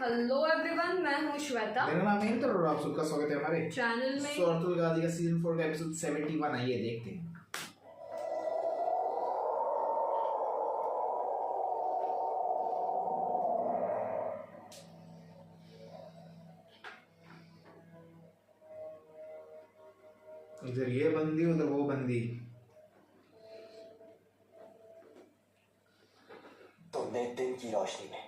Hello everyone, मैं हूँ श्वेता। मेरा नाम है इंद्र और आप सबका स्वागत है हमारे चैनल में। सूरतुल गाजी का सीजन 4 का एपिसोड 71। आइए देखते हैं। इधर ये बंदी उधर वो बंदी। तुमने दिन की रोशनी में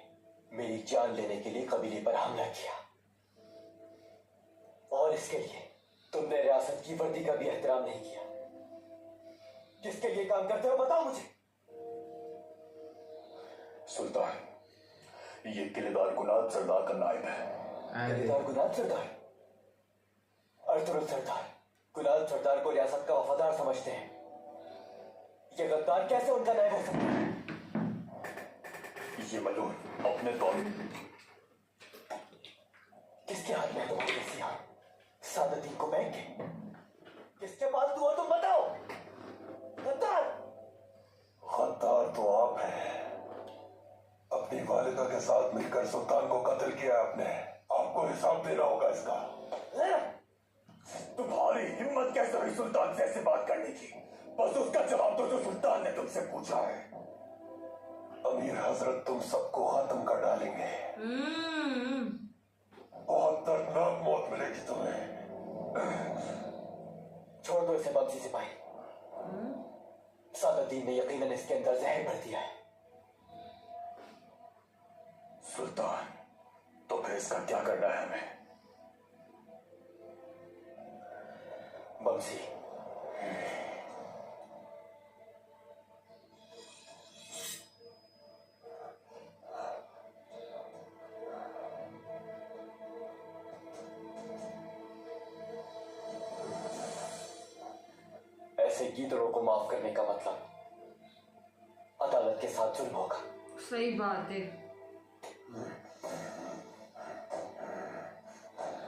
मेरी जान लेने के लिए कबीले पर हमला किया और इसके लिए तुमने रियासत की वर्दी का भी एहतराम नहीं किया। किसके लिए काम करते हो बताओ मुझे। सुल्तान, ये किलेदार गुनाद सरदार का नायब है। किलेदार गुनाद सरदार, अर्तुगरुल सरदार गुनाद सरदार को रियासत का वफादार समझते हैं। ये गद्दार कैसे उनका नायब हो सकता है? ये मलून अपने दौर किसके हाथ में है तुम्हारी नसीहा? सादुद्दीन को बैंक के? किसके पास तू हो तुम बताओ। गद्दार गद्दार तो आप हैं। अपनी वालिदा के साथ मिलकर सुल्तान को कत्ल किया आपने। आपको हिसाब देना होगा इसका। तुम्हारी हिम्मत कैसे हुई सुल्तान से ऐसे बात करने की? बस उसका जवाब दो जो सुल्तान ने तुमसे पूछा है। अमीर हजरत तुम सबको खत्म कर डालेंगे। बहुत दर्दनाक मौत मिलेगी तुम्हें। छोड़ दो इसे बमसी सिपाही। सादुद्दीन ने यकीनन इसके अंदर जहर भर दिया है। सुल्तान, तो फिर इसका क्या करना है हमें? बमसी, ऐसे गीदड़ों को माफ करने का मतलब अदालत के साथ जुल्म होगा। सही बात है।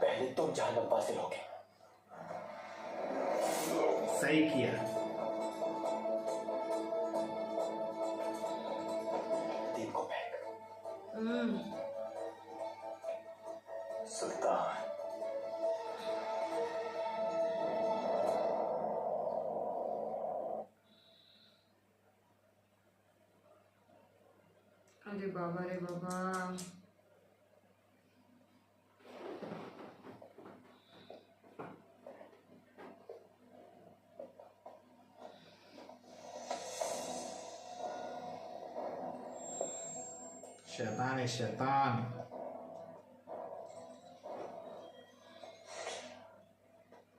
पहले तुम जहन्नम वासिल होगे। सही किया। दीन को फेंक। सुल्तान, अरे बाबा रे बाबा। शैतान है शैतान।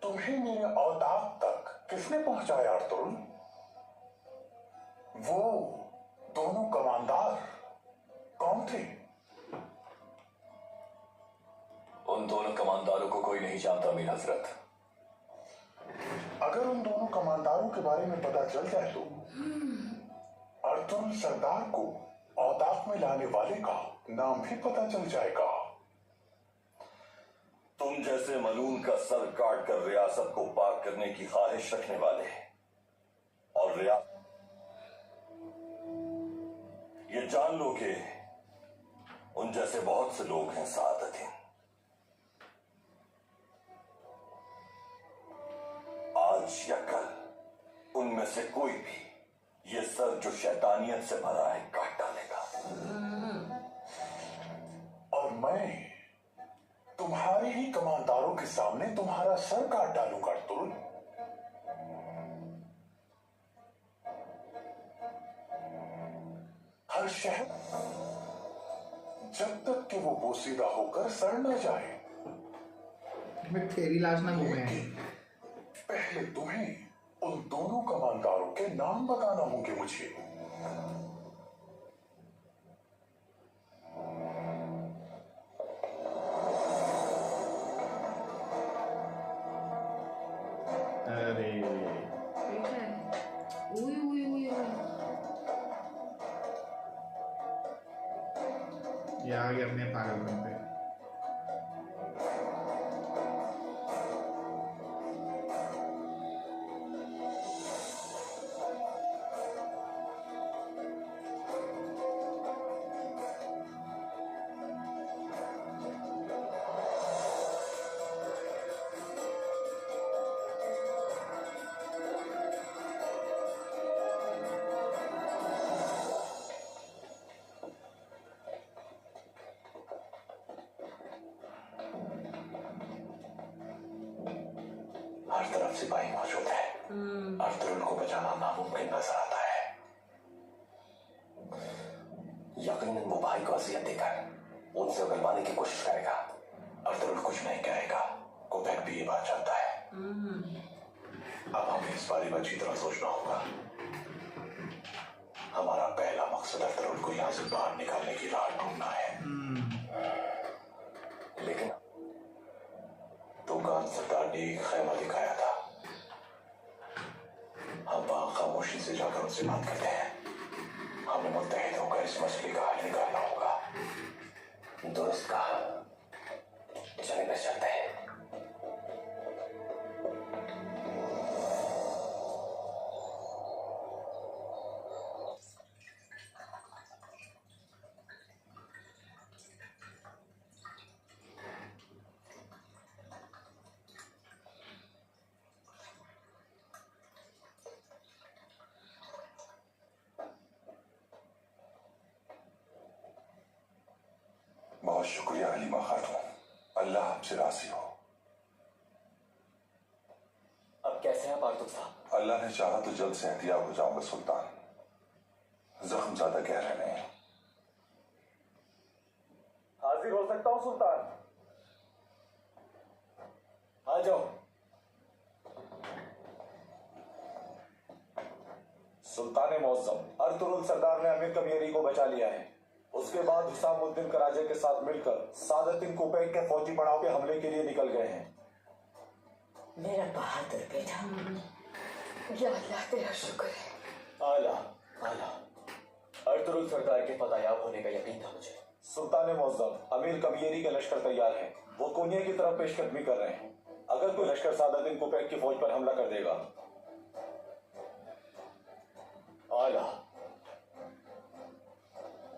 तुम्हें मेरे औताक तक किसने पहुंचाया अर्तुगरुल? वो दोनों कमांडर कौन थे? उन दोनों कमांडरों को कोई नहीं जानता मीर हजरत। अगर उन दोनों कमांडरों के बारे में पता चल जाए तो अर्तुगरुल सरदार को औताक में लाने वाले का नाम भी पता चल जाएगा। तुम जैसे मलून का सर काट कर रियासत को पाक करने की ख्वाहिश रखने वाले और ये जान लो कि उन जैसे बहुत से लोग हैं सादुद्दीन। आज या कल उनमें से कोई भी ये सर जो शैतानियत से भरा है काट डालेगा। और मैं तुम्हारे ही कमांडरों के सामने तुम्हारा सर काट डालूंगा अर्तुगरुल। हर शहर जब तक कि वो बोसीदा होकर सड़ न जाए। मैं तेरी लाश ना घूमे। पहले तुम्हें उन दोनों कमांडरों के नाम बताना होंगे मुझे। अरे ठीक है। उई उई उई उई। ये आ गया अपने पागलपन पे। हर तरफ सिपाही मौजूद है। अर्तुगरुल को बचाना नामुमकिन नजर आता है। यकीनन वो भाई को अजियत देकर उनसे उगलवाने की कोशिश करेगा। अर्तुगरुल कुछ नहीं कहेगा। कोपेक भी ये बात जानता है। अब हमें इस बारे में अच्छी तरह सोचना होगा। हमारा पहला मकसद अर्तुगरुल को यहाँ से बाहर निकालने की राह ढूंढना है। लेकिन तुगान सरदार ने एक खैमा दिखाया था। हम वहां खामोशी से जाकर उनसे बात करते हैं। हमें मुत्तहिद होकर इस मसले का हल निकालना होगा। दुरुस्त कहा। चले बस चलते हैं। बहुत शुक्रिया हलीमा खातून, अल्लाह आपसे राजी हो। अब कैसे हैं पार्टुक साहब? अल्लाह ने चाहा तो जल्द सेहतियाब हो जाऊंगा सुल्तान। जख्म ज्यादा गहरे नहीं। हाजिर हो सकता हूं सुल्तान? आ जाओ। सुल्तान मौज़म, अर्तुगरुल सरदार ने अमीर कमियरी को बचा लिया है। उसके बाद हुसामुद्दीन कराजे के साथ मिलकर सादतुद्दीन कोपेक के फौजी पड़ाव पे हमले के लिए निकल गए हैं। मेरा बहादुर बेटा, या अल्लाह तेरा शुक्र है। आला आला, अर्तुगरुल सरदार के फदायाब होने का यकीन था मुझे। सुल्तान मौज़म, अमीर कमियरी के लश्कर तैयार है। वो कोनिया की तरफ पेशकदमी कर रहे हैं। अगर कोई लश्कर सादतुद्दीन कोपेक की फौज पर हमला कर देगा। आला,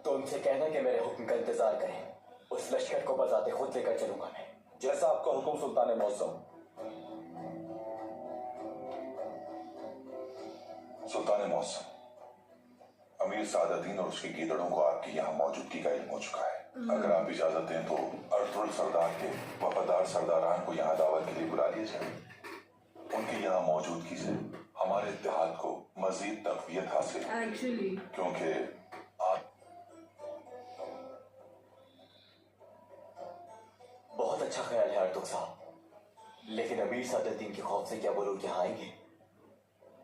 तो उनसे कहना कि मेरे हुक्म का इंतजार करें। उस लश्कर को बजाते खुद लेकर चलूंगा मैं। जैसा आपका हुक्म सुल्तान मौज़म। सुल्तान मौसम, अमीर सादतुद्दीन और उसके गीदड़ों को आपकी यहाँ मौजूदगी का इल्म हो चुका है। अगर आप इजाजत दें तो अर्तुगरुल सरदार के वफादार सरदारान को यहाँ दावत के लिए बुला लिया जाए। उनकी यहाँ मौजूदगी से हमारे इत्तेहाद को मजीद तक़वियत हासिल है। एक्चुअली क्योंकि आप बहुत अच्छा ख्याल है अर्तुग साहब, लेकिन अमीर सादतुद्दीन के खौफ से क्या वो लोग यहाँ आएंगे?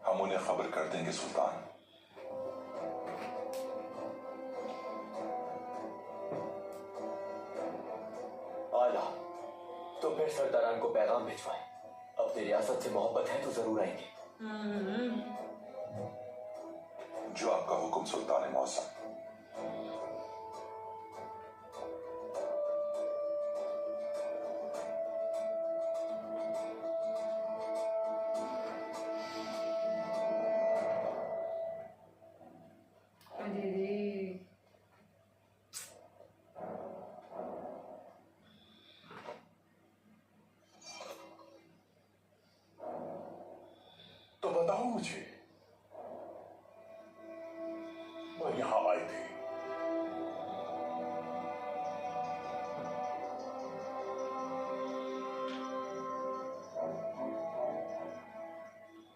हम उन्हें खबर कर देंगे सुल्तान। आला, तो फिर सरदारान को पैगाम भिजवाएं। अपनी रियासत से मोहब्बत है तो जरूर आएंगे। जो आपका हुक्म सुल्तान मौसम। अरे रे, तो बताओ मुझे, वो यहां आए थे।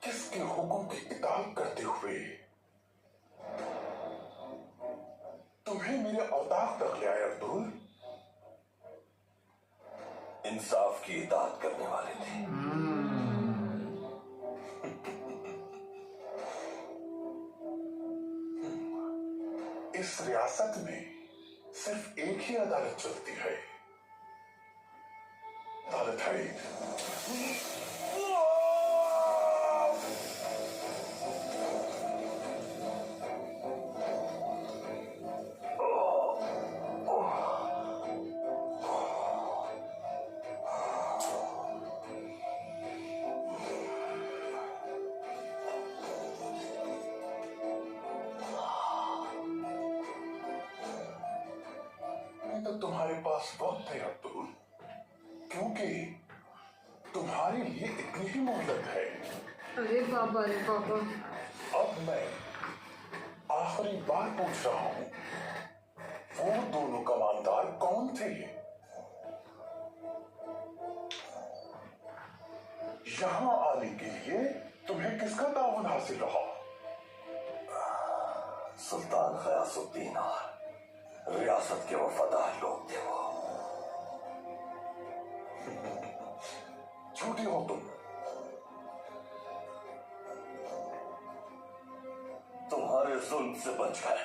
किसके हुक्म की इताअत करते हुए तुम्हें मेरे औताक तक ले आए अर्तुगरुल? इंसाफ की इताअत करने वाले थे। इस रियासत में सिर्फ एक ही अदालत चलती है, अदालत है। तो तुम्हारे पास वक्त है अर्तुगरुल, क्योंकि तुम्हारे लिए इतनी ही मोहलत है। अरे बाबा रे बाबा, अब मैं आखिरी बार पूछ रहा हूं, वो दोनों कमांडर कौन थे? यहाँ आने के लिए तुम्हें किसका ताउन हासिल रहा? सुल्तान गयासुद्दीन और रियासत के वफादार लोग थे वो। झूठी हो तुम। तुम्हारे जुल्म से बचकर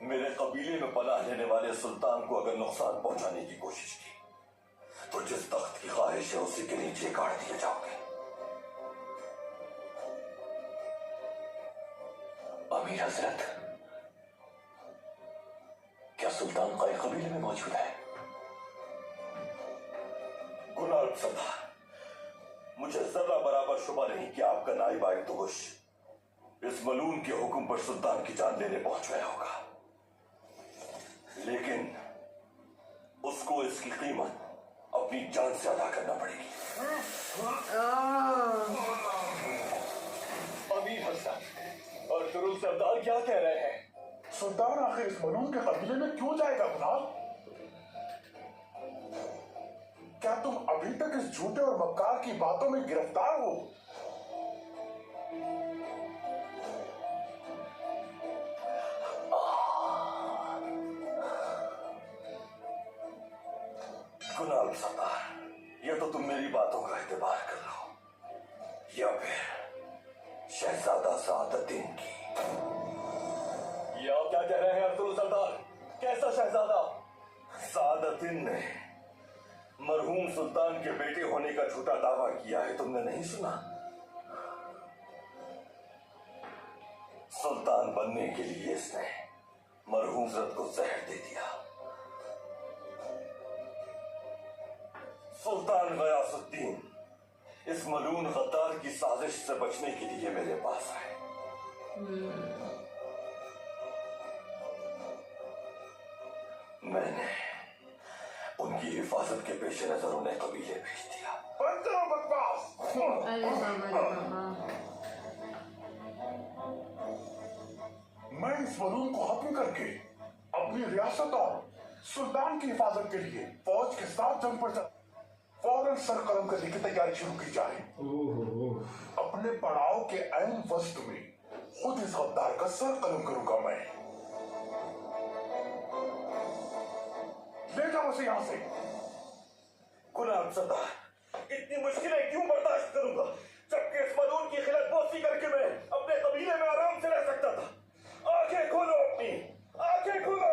मेरे कबीले में पनाह लेने वाले सुल्तान को अगर नुकसान पहुंचाने की कोशिश की तो जिस तख्त की ख्वाहिश है उसी के नीचे गाड़ दिए जाओगे। अमीर हजरत, क्या सुल्तान का कबीले में मौजूद है? गुलाब सरदार, मुझे जरा बराबर शुबा नहीं कि आपका नाइब आयतुगुश इस मलून के हुक्म पर सुल्तान की जान लेने पहुंच गया होगा, लेकिन उसको इसकी कीमत अपनी जान से अदा करना पड़ेगी। अमीर हजरत और तुरुल सरदार क्या कह रहे हैं? सुल्तान आखिर इस मलून के कबीले में क्यों जाएगा गुलाब? क्या तुम अभी तक इस झूठे और मक्कार की बातों में गिरफ्तार हो? गुलाब सरदार, या तो तुम मेरी बातों का एतबार कर लो या फिर शहजादा सादुद्दीन की। ये आप क्या कह रहे हैं अब्दुल सरदार? कैसा शहजादा? सादुद्दीन ने मरहूम सुल्तान के बेटे होने का झूठा दावा किया है, तुमने नहीं सुना? सुल्तान बनने के लिए इसने मरहूम हजरत को जहर दे दिया। सुल्तान गयासुद्दीन इस मलून गद्दार की साजिश से बचने के लिए मेरे पास आए। मैंने उनकी हिफाजत के पेश नजर उन्हें कबीले भेज दिया। बकवास! अरे बाबा रे बाबा। मैं इस मलून को खत्म करके अपनी रियासत और सुल्तान की हिफाजत के लिए फौज के साथ जंग पर फौरन सर कलम करने की तैयारी शुरू की जाए। अपने पड़ाव के ऐन वक्त में खुद इस गद्दार का सर कलम करूंगा मैं। ले जाओ उसे यहां से। गुलाब सरदार, इतनी मुश्किलें क्यों बर्दाश्त करूंगा जबकि इस मलून की खिलाफ बोसी करके मैं अपने कबीले में आराम से रह सकता था। आंखें खोलो अपनी, आंखें खोलो।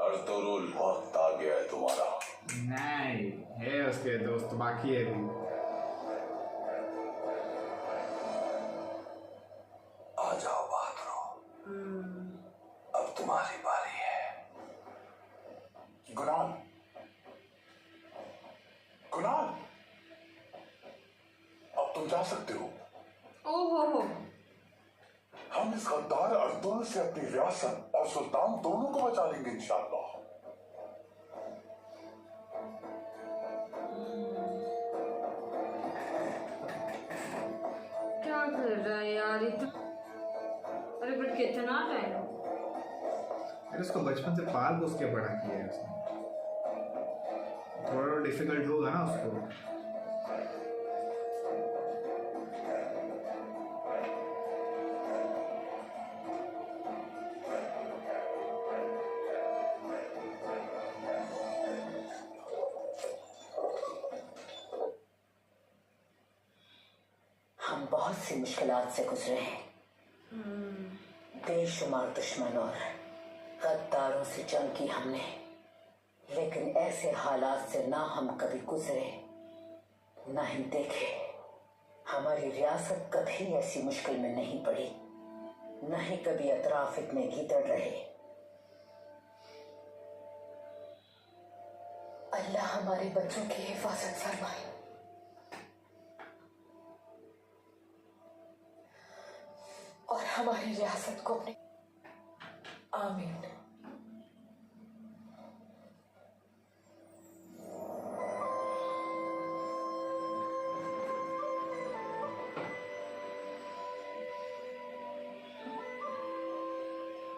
अर्तुगरुल, वक्त आ गया है तुम्हारा। नहीं है, उसके दोस्त बाकी है अभी। आ जाओ बहादुरो, अब तुम्हारी बारी है। गुनाल, गुनाल, अब तुम जा सकते हो। ओहो, हम इस गद्दार अर्तुगरुल से अपनी रियासत और सुल्तान दोनों को बचा लेंगे इंशाअल्लाह। क्या कर रहा है यार इतना? अरे बट कितना टाइम। अरे उसको बचपन से पाल पोस के बड़ा किया है उसने, थोड़ा डिफिकल्ट होगा ना उसको। हम बहुत सी मुश्किलात से गुजरे हैं, बेशुमार दुश्मन और गद्दारों से जंग की हमने, लेकिन ऐसे हालात से ना हम कभी गुजरे ना ही देखे। हमारी रियासत कभी ऐसी मुश्किल में नहीं पड़ी, न ही कभी अतराफ इतने गीदड़ रहे। अल्लाह हमारे बच्चों की हिफाजत फरमाए। और हमारी रियासत को अपने आमीन।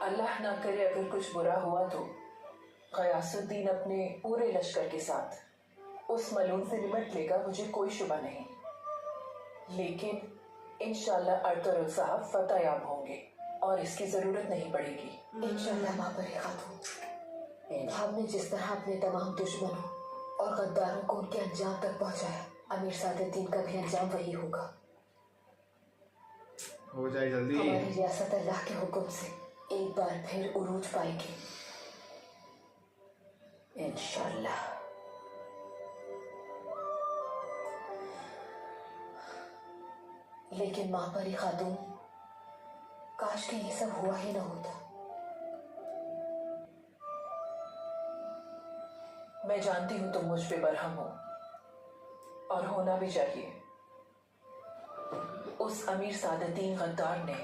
अल्लाह ना करे अगर कुछ बुरा हुआ तो गयासुद्दीन अपने पूरे लश्कर के साथ उस मलून से निपट लेगा, मुझे कोई शुबा नहीं। लेकिन इंशाल्लाह अर्तुगरुल साहब फतेहयाब होंगे और इसकी जरूरत नहीं पड़ेगी। इंशाल्लाह माँ पर खातून, हमने जिस तरह अपने तमाम दुश्मनों और गद्दारों को उनके अंजाम तक पहुंचाया, अमीर सादुद्दीन का भी अंजाम वही होगा। हो जाए जल्दी। हमारी रियासत अल्लाह के हुक्म से एक बार फिर उरूज पाएगी इंशाल्लाह। लेकिन माँ परी खातून, काश के ये सब हुआ ही ना होता। मैं जानती हूँ तुम मुझ पे बरहम हो और होना भी चाहिए। उस अमीर सादुद्दीन गद्दार ने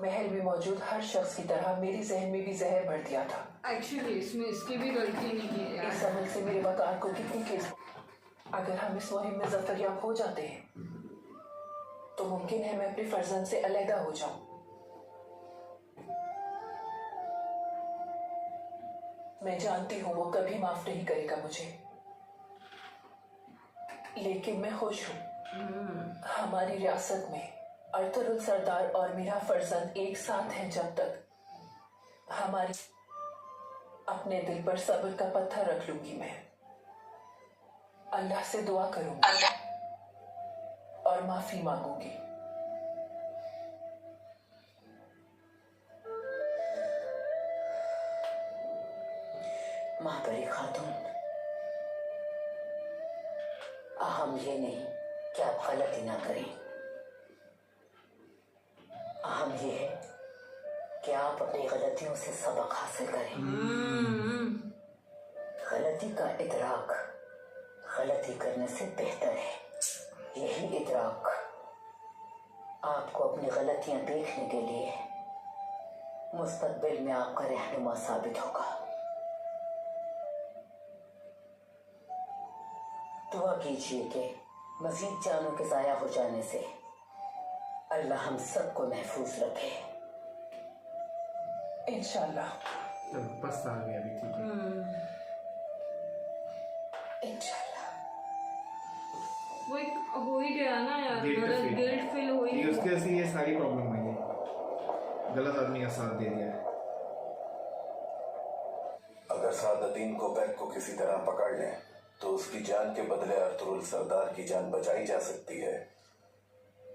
महल में मौजूद हर शख्स की तरह मेरी जहन में भी जहर भर दिया था। एक्चुअली इसमें इसकी भी गलती नहीं है यार। इस अमल से मेरे वकार को कितनी केस, अगर हम इस मुहिम में जफरयाब हो जाते हैं तो मुमकिन है मैं अपने फर्जंद से अलहदा हो जाऊं। मैं जानती हूँ वो कभी माफ नहीं करेगा मुझे, लेकिन मैं खुश हूँ। हमारी रियासत में अर्तुगरुल सरदार और मेरा फर्जंद एक साथ हैं। जब तक हमारी अपने दिल पर सब्र का पत्थर रख लूंगी मैं, अल्लाह से दुआ करूंगी और माफी मांगूंगी। माँ परी खातून, अहम ये नहीं कि आप गलती ना करें, अहम ये है कि आप अपनी गलतियों से सबक हासिल करें। गलती का इदराक गलती करने से बेहतर है। यही इदराक आपको अपनी गलतियां देखने के लिए मुस्तकबिल में आपका रहनुमा साबित होगा। दुआ कीजिए कि मजीद जानों के जाया हो जाने से अल्लाह हम सबको महफूज रखे इंशाल्लाह। चलो बस आ गया अभी, ठीक है। इंशाल्लाह। वो एक हो ही गया ना यार, मतलब गिल्ट फील हो ही ये उसके से ये सारी प्रॉब्लम आई है, गलत आदमी का साथ दे दिया है। अगर सादुद्दीन कोपैक को किसी तरह पकड़ लें तो उसकी जान के बदले अर्तुगरुल सरदार की जान बचाई जा सकती है।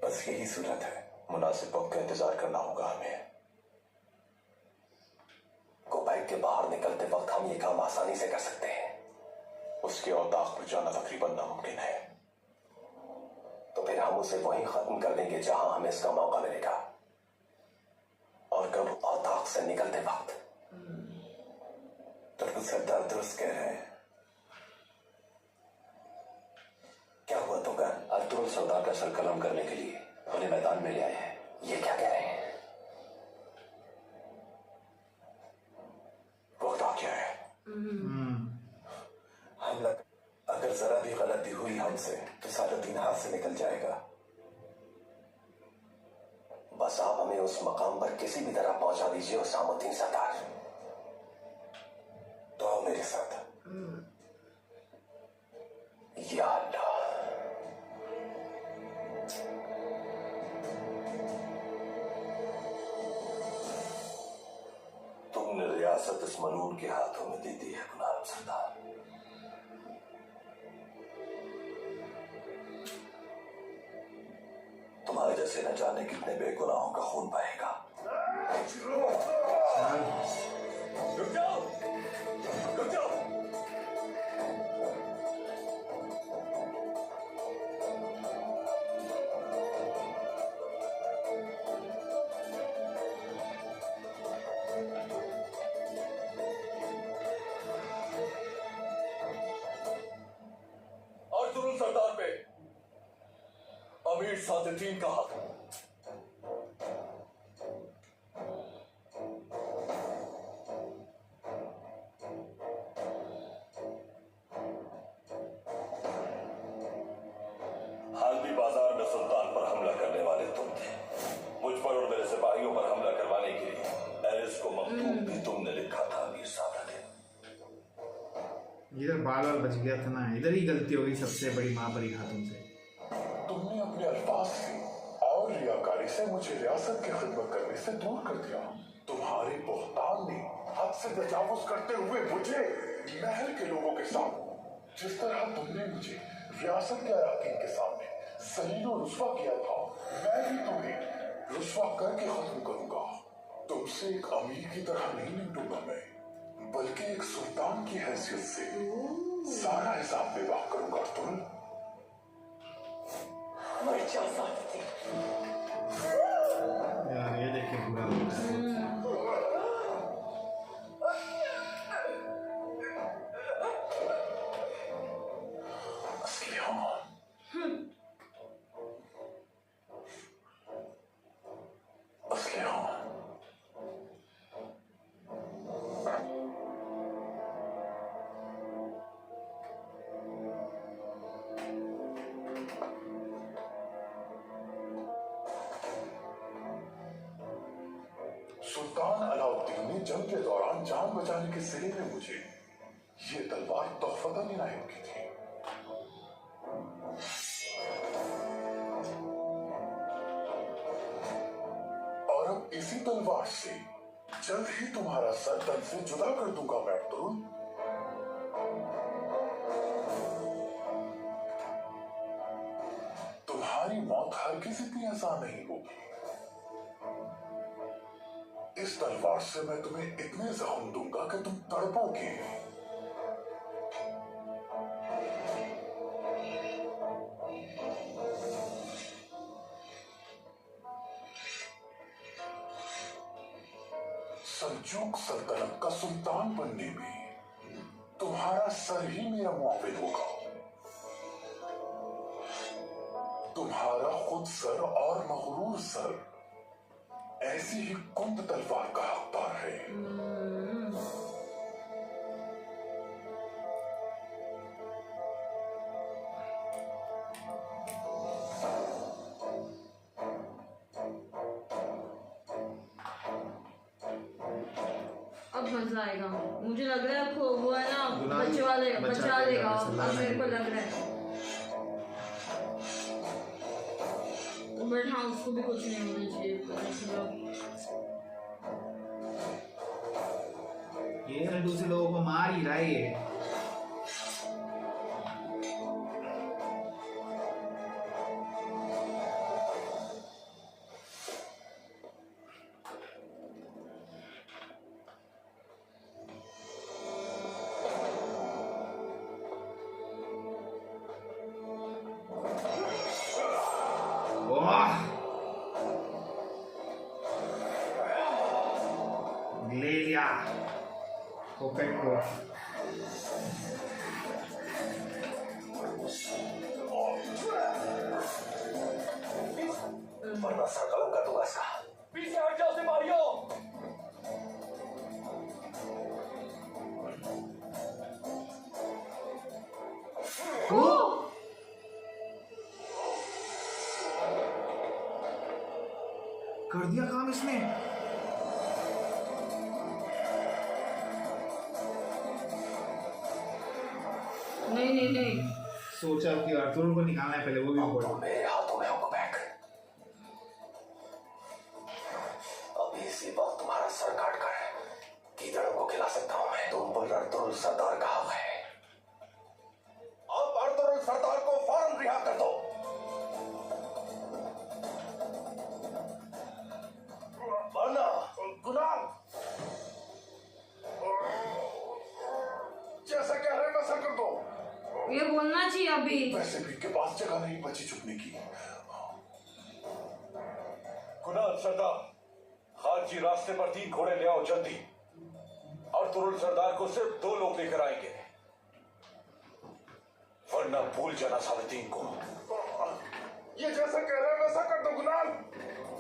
बस यही सूरत है, मुनासिब वक्त का इंतजार करना होगा हमें। कोपैक के बाहर निकलते वक्त हम ये काम आसानी से कर सकते हैं। उसके औताक पर जाना तकरीबन नामुमकिन है, तो फिर हम उसे वहीं खत्म कर देंगे जहां हमें इसका मौका मिलेगा। और कब औताक से निकलते वक्त तो सरदार दुरुस्त कह रहे हैं। क्या हुआ तो कर अर्तुगरुल सरदार का सर कलम करने के लिए उन्हें मैदान में ले आए हैं। ये क्या कह रहे हैं? वक्त आ गया है। हम लग अगर जरा भी गलती हुई हमसे तो सादुद्दीन हाथ से निकल जाएगा। बस आप हमें उस मकाम पर किसी भी तरह पहुंचा दीजिए उसामुद्दीन सरदार। तो आओ मेरे साथ। या अल्लाह, तुमने रियासत इस मलून के हाथों में दे दी है गुलाम सरदार। तुम्हारे जैसे न जाने कितने बेगुनाहों का खून बहेगा। रुक जाओ, रुक जाओ। अमीर सादतीन का हाथ। हालवी बाजार में सुल्तान पर हमला करने वाले तुम थे। मुझ पर और मेरे सिपाहियों पर हमला करवाने के लिए एलिस को मकतूब भी तुमने लिखा था अमीर सादतीन। इधर बाल बाल बच गया था ना, इधर ही गलती हो गई सबसे बड़ी माँ बड़ी खातून से। तुमने अपने अल्फाज से और रियाकारी से मुझे रियासत की खिदमत करने से दूर कर दिया। तुम्हारे बोहतान ने हद से तजावुज करते हुए मुझे महल के लोगों के साथ जिस तरह तुमने मुझे रियासत के अराकीन के सामने जलील और रुस्वा किया था, मैं भी तुम्हें रुस्वा करके खत्म करूंगा। तुमसे एक अमीर की तरह नहीं निपटूंगा मैं, बल्कि एक सुल्तान की हैसियत से सारा हिसाब बेवा करूंगा। तुम यार ये देख के बुरा लगता है। सुल्तान अलाउद्दीन ने जंग के दौरान जान बचाने के सिले में मुझे ये तलवार तोहफतन इनायत की थी। और अब इसी तलवार से जल्द ही तुम्हारा सर तन से जुदा कर दूंगा मैं अब्दुल। तुम्हारी मौत हरगिज़ इतनी आसान नहीं होगी। इस तलवार से मैं तुम्हें इतने जख्म दूंगा कि तुम तड़पोगे। सल्जूक सल्तनत का सुल्तान बनने में तुम्हारा सर ही मेरा मुआविन होगा। तुम्हारा खुद सर और मगरूर सर ऐसी ही कुंद तलवार का हकदार है। अब मजा आएगा। मुझे लग रहा है वो है ना गुलाम बचा लेगा। अब सल्लल्लाहु मेरे को लग रहा है, बट हाँ उसको भी कुछ नहीं होना चाहिए। ये दूसरे लोगों को मार ही रहा है ये। ले लिया पोकेट को। वरना सर कलम कर दूंगा इसका। पीछे हट जाओ सिपाहियों। कर दिया काम इसने। नहीं सोचा कि अर्तुल को निकालना है पहले, वो भी इम्पोर्टेंट। मेरे हाथों में होगा बैग। अभी इसी वक्त तुम्हारा सर काट कर गीदड़ों को खिला सकता हूं मैं। तुम पर अर्तुल सरदार का हक है। अब अर्तुल सरदार को फौरन रिहा कर दो। वरना गुलाम जैसा कह रहे हैं वैसा कर दो। ये बोलना चाहिए अभी। वैसे भी के पास जगह नहीं बची छुपने की। कुनाल सरदार, हाजी रास्ते पर 3 घोड़े ले आओ जल्दी। और तुरुल सरदार को सिर्फ 2 लोग लेकर आएंगे, वरना भूल जाना सादतीन को। ये जैसा कह रहे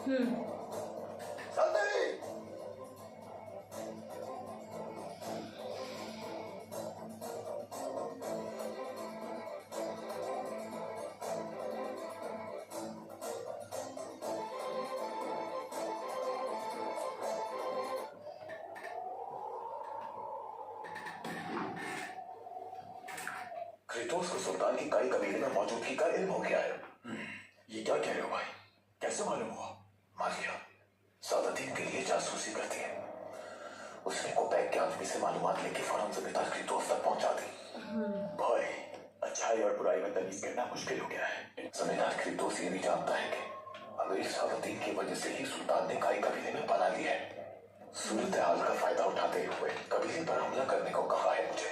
सल्तनी क्रेटोस को सुल्तान की कई कबीले में मौजूदगी का इल्म हो गया है। ये क्या कह रहे हो भाई? कैसे मालूम हुआ? मारिया सादातीन के लिए जासूसी करती है। उसने कोपैक के आदमी से मालूमात लेके फौरन जिम्मेदार क्रेटोस तक पहुंचा दी। भाई अच्छाई और बुराई में तमीज करना मुश्किल हो गया है। जिम्मेदार क्रेटोस ये भी जानता है कि अमीर सादातीन की वजह से ही सुल्तान ने कई कबीले में पनाह ली है। सूरत हाल का फायदा उठाते हुए कबीले पर हमला करने को कहा है मुझे।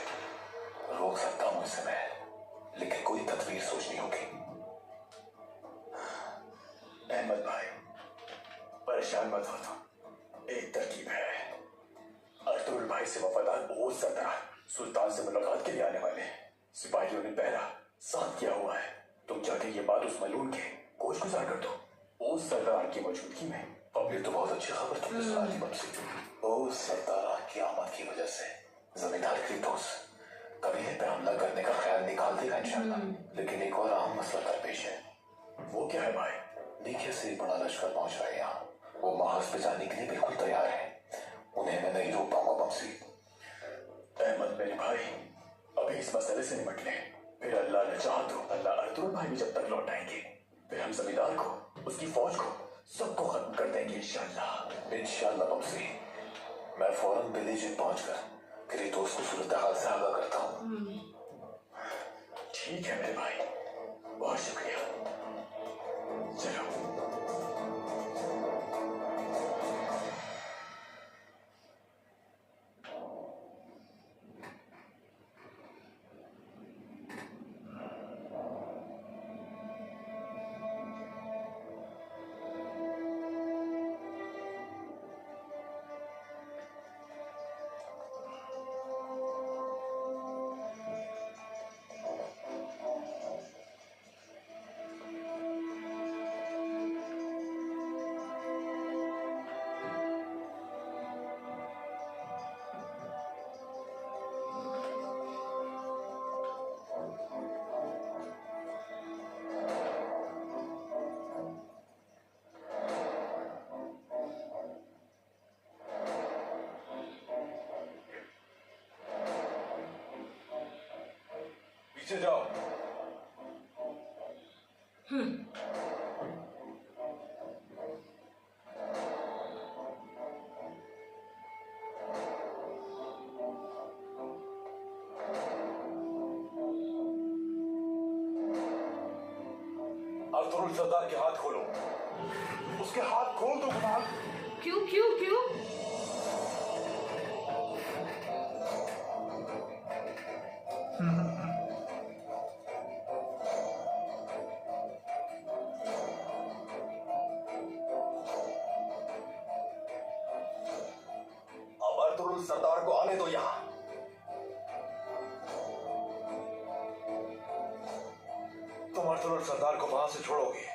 रोक सकता हूं इसे मैं, लेकिन कोई तदबीर सोचनी होगी। अहमद भाई परेशान मत हो तुम, एक तरकीब है। अर्तुगरुल भाई से वफादार बहुत सरदार सुल्तान से मुलाकात के लिए आने वाले सिपाहियों ने पहरा साथ किया हुआ है। तुम जाके ये बात उस मलून के गोश गुजार कर दो उस सरदार की मौजूदगी में। अब ये तो बहुत अच्छी खबर तुमने सुना दी बमसी। उस सरदार की आमद की वजह से जमींदार क्रेटोस कबीले पे हमला करने का ख्याल निकाल देगा इंशाल्लाह। लेकिन एक और अहम मसला दरपेश है। वो क्या है भाई? नीचे से बड़ा लश्कर पहुंच रहा है यहाँ। वो महाज पे जाने के लिए बिल्कुल तैयार है। उन्हें मैं नहीं रोक पाऊंगा बमसी। अहमद मेरे भाई अभी इस मसले से निपट ले, फिर अल्लाह ने चाहा तो अल्लाह अर्तुगरुल भाई भी जब तक लौट आएंगे फिर हम जमींदार को उसकी फौज को सबको खत्म कर देंगे इंशाल्लाह। इंशाल्लाह बमसी। मैं फौरन बेलीजिन पहुंचकर क्रेटोस को सूरत हाल से आगाह करता हूँ। ठीक है मेरे भाई, बहुत शुक्रिया। चलो पीछे जाओ। अर्तुगरुल सरदार के हाथ खोलो। उसके हाथ खोल दो गुमान। क्यों क्यों क्यों? अब अर्तुगरुल सरदार को आने दो यहां। तुम अर्तुगरुल सरदार को वहां से छोड़ोगे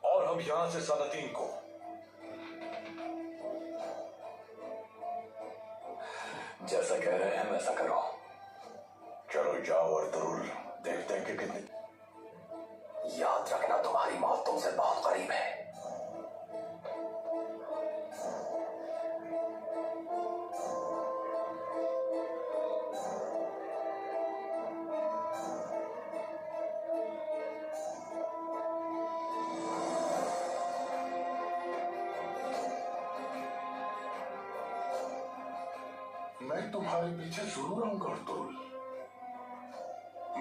और हम यहां से सादातीन को। जैसा कह रहे हैं वैसा करो। चलो जाओ अर्तुगरुल, देखते हैं कि कितनी। याद रखना तुम्हारी मौत तुमसे बहुत करीब है। मैं तुम्हारे पीछे जरूर आऊंगा अर्तुगरुल।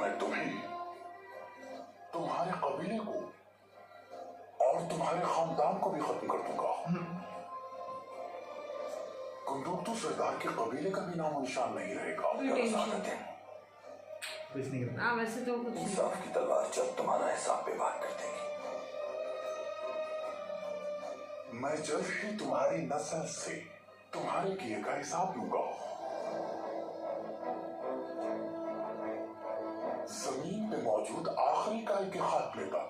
मैं तुम्हें, तुम्हारे कबीले को और तुम्हारे खानदान को भी खत्म कर दूंगा। कुंदुक्तु सरदार के कबीले का भी नामो निशान नहीं रहेगा। कुछ नहीं करना। हाँ वैसे तो कुछ नहीं। इंसाफ की तलवार जब तुम्हारा हिसाब पे बात कर देगी। मैं जल्द ही तुम्हारी नस्ल से तुम्हारे किए का हिसाब लूंगा। जमीन पे मौजूद आखिरी काई के खात्मे तक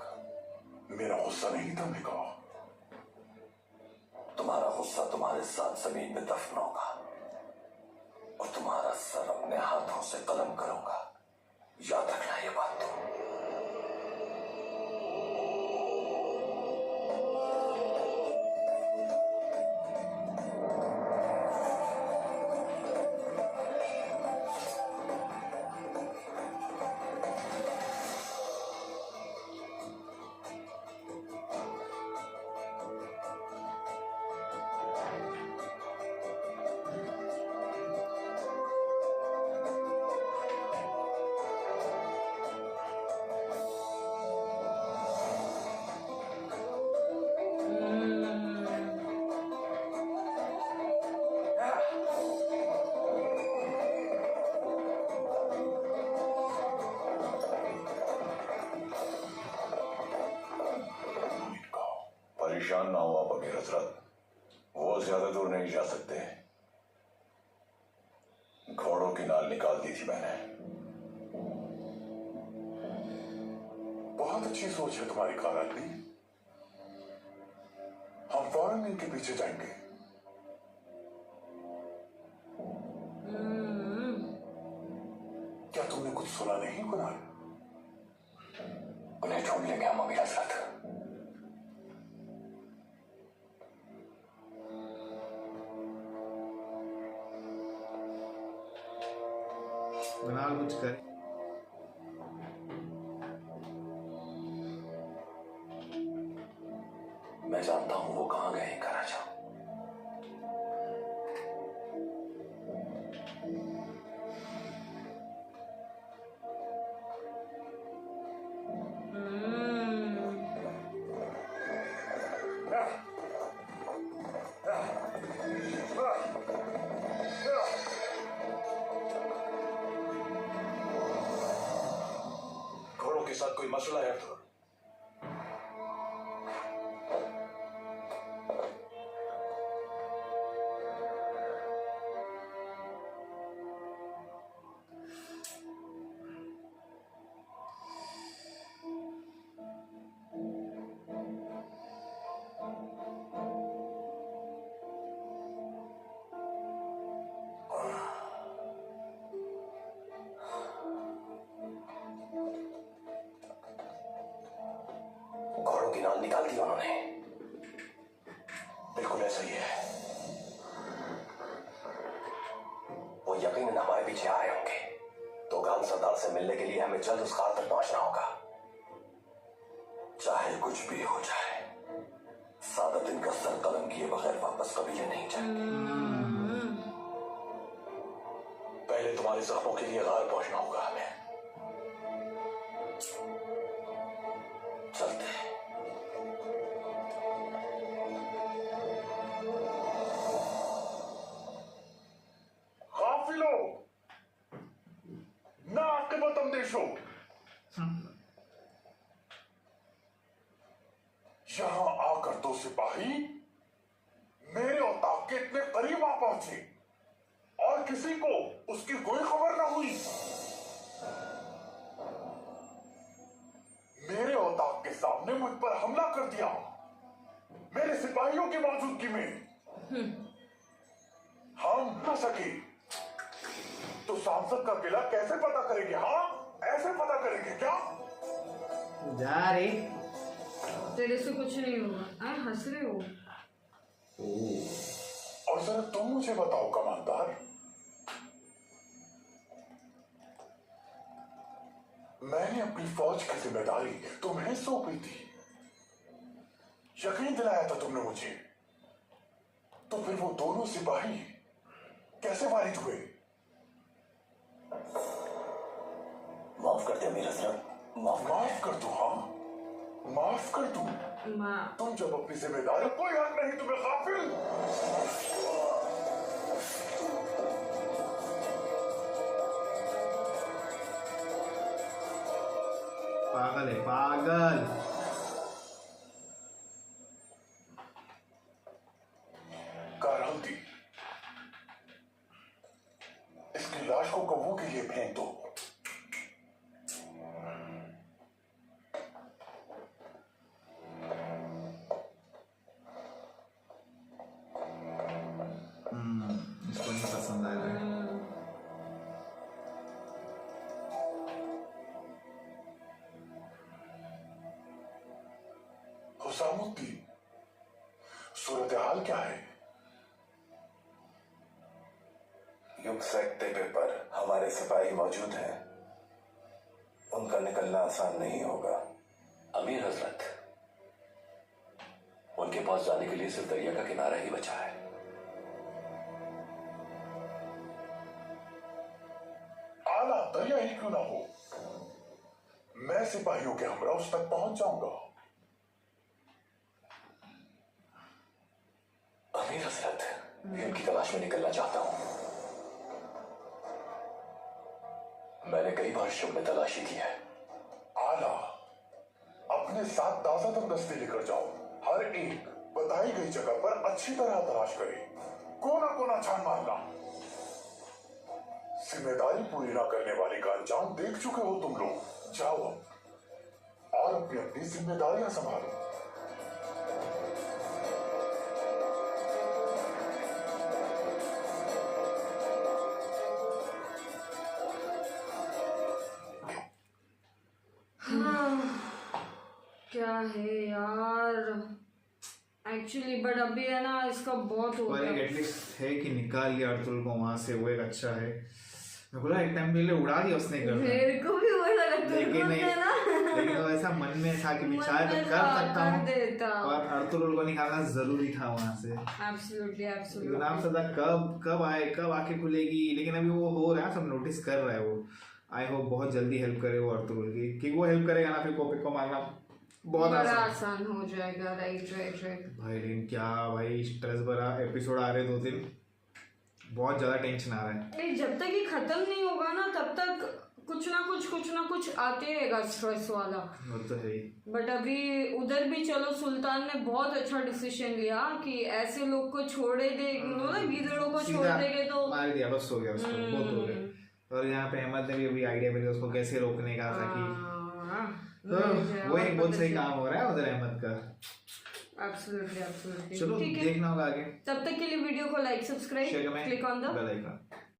मेरा गुस्सा नहीं थमेगा। तुम्हारा गुस्सा तुम्हारे साथ जमीन में दफन होगा और तुम्हारा सर अपने हाथों से कलम करूंगा। याद रखना ये बात तो। परेशान ना हो आप अमीर हजरत, वो ज्यादा दूर नहीं जा सकते। घोड़ों की नाल निकाल दी थी मैंने। बहुत अच्छी सोच है तुम्हारी कारागरी। हम फौरन इनके पीछे जाएंगे। क्या तुमने कुछ सुना नहीं कुनाल? उन्हें ढूंढ लेंगे हम अमीर हजरत। कुणाल कुछ करे। मैं जानता हूं वो कहां गए हैं कराचा। घोड़ों के साथ कोई मसला है तो? घोड़ों की नाल निकाल दी उन्होंने। बिल्कुल ऐसा ही है। वो यकीनन हमारे पीछे आए होंगे। तो गान सरदार से मिलने के लिए हमें जल्द उस कार तक पहुंचना होगा, चाहे कुछ भी हो जाए। सादत इनका सर कलम किए बगैर वापस कभी नहीं जाएंगे। पहले तुम्हारे जख्मों के लिए गार पहुंचना होगा हमें। चलते हैं। गाफिलों, ना आकिबत अंदेशो, यहां आकर तो सिपाही मेरे औताक के इतने करीब आ पहुंचे और किसी को उसकी कोई खबर ना हुई। मेरे औताक के सामने मुझ पर हमला कर दिया, मेरे सिपाहियों की मौजूदगी में। हम न सके तो सांसद का किला कैसे पता करेंगे? हाँ, ऐसे पता करेंगे क्या? जा रे। तेरे से कुछ नहीं होगा। हंस रहे हो? और जरा तुम मुझे बताओ कमांडर, मैंने अपनी फौज की जिम्मेदारी तुम्हें सौंपी थी, यकीन दिलाया था तुमने मुझे, तो फिर वो दोनों सिपाही कैसे वारिद हुए? माफ कर दे अमीर हजरत, माफ कर दो। हाँ, माफ कर दो। तुम जब अपनी जिम्मेदारी, कोई हक नहीं तुम्हें गाफिल। पागल है, पागल। कारांती, इसकी लाश को कौवों के लिए फेंक दो। हुसामुद्दीन, सूरत हाल क्या है? युग सेक्टे पर हमारे सिपाही मौजूद हैं, उनका निकलना आसान नहीं होगा। अमीर हजरत, उनके पास जाने के लिए सिर्फ दरिया का किनारा ही बचा है। आला दरिया ही क्यों ना हो, मैं सिपाहियों के हमरा उस तक पहुंच जाऊंगा। अमीर हजरत, इनकी तलाश में निकलना चाहता हूं। मैंने कई बार शुभ में तलाशी की है। आला, अपने साथ ताजा दम दस्ते लेकर जाओ। हर एक बताई गई जगह पर अच्छी तरह तलाश करे, कोना कोना छान मारना। जिम्मेदारी पूरी ना करने वाले का अंजाम देख चुके हो तुम लोग। जाओ अब और अपनी अपनी जिम्मेदारियां संभालो। क्या है यार, एक्चुअली बट अभी है ना इसका बहुत हो पर एक गया। एटलीस्ट है कि निकाल लिया अर्तुल को वहां से, वो एक अच्छा है। मैं बोला एक टाइम पहले उड़ा दिया उसने घर में, मेरे को भी वो लगा लेकिन नहीं, लेकिन वो ऐसा मन में था कि विचार तो कर सकता हूँ, और अर्तुल को निकालना जरूरी था वहां से। Absolutely absolutely. गुलाम सदा कब आए, कब आके खुलेगी, लेकिन अभी वो हो रहा है, सब नोटिस कर रहा है वो। आई होप बहुत जल्दी हेल्प करे वो अर्तुल की, कि वो हेल्प करेगा ना फिर कोपिक को मारना बहुत बड़ा आसान हो जाएगा। राइट राइट राइट भाई। लेकिन क्या भाई स्ट्रेस भरा एपिसोड आ रहे 2 दिन, बहुत ज्यादा टेंशन आ रहा है। नहीं, जब तक ये खत्म नहीं होगा ना तब तक कुछ ना कुछ आते रहेगा स्ट्रेस वाला। वो तो है ही। बट अभी उधर भी चलो सुल्तान ने बहुत अच्छा डिसीजन लिया कि ऐसे लोग को छोड़े दे, ना गीदड़ों को छोड़ देंगे तो मार दिया, बस हो गया उसको, बहुत हो गया। और यहाँ पे अहमद ने भी अभी आइडिया मिला उसको कैसे रोकने का, ताकि तो वो एक बहुत सही काम हो रहा है उधर अहमद का। Absolutely absolutely. चलो ठीक है, देखना होगा आगे। तब तक के लिए वीडियो को like, subscribe, click on the bell icon.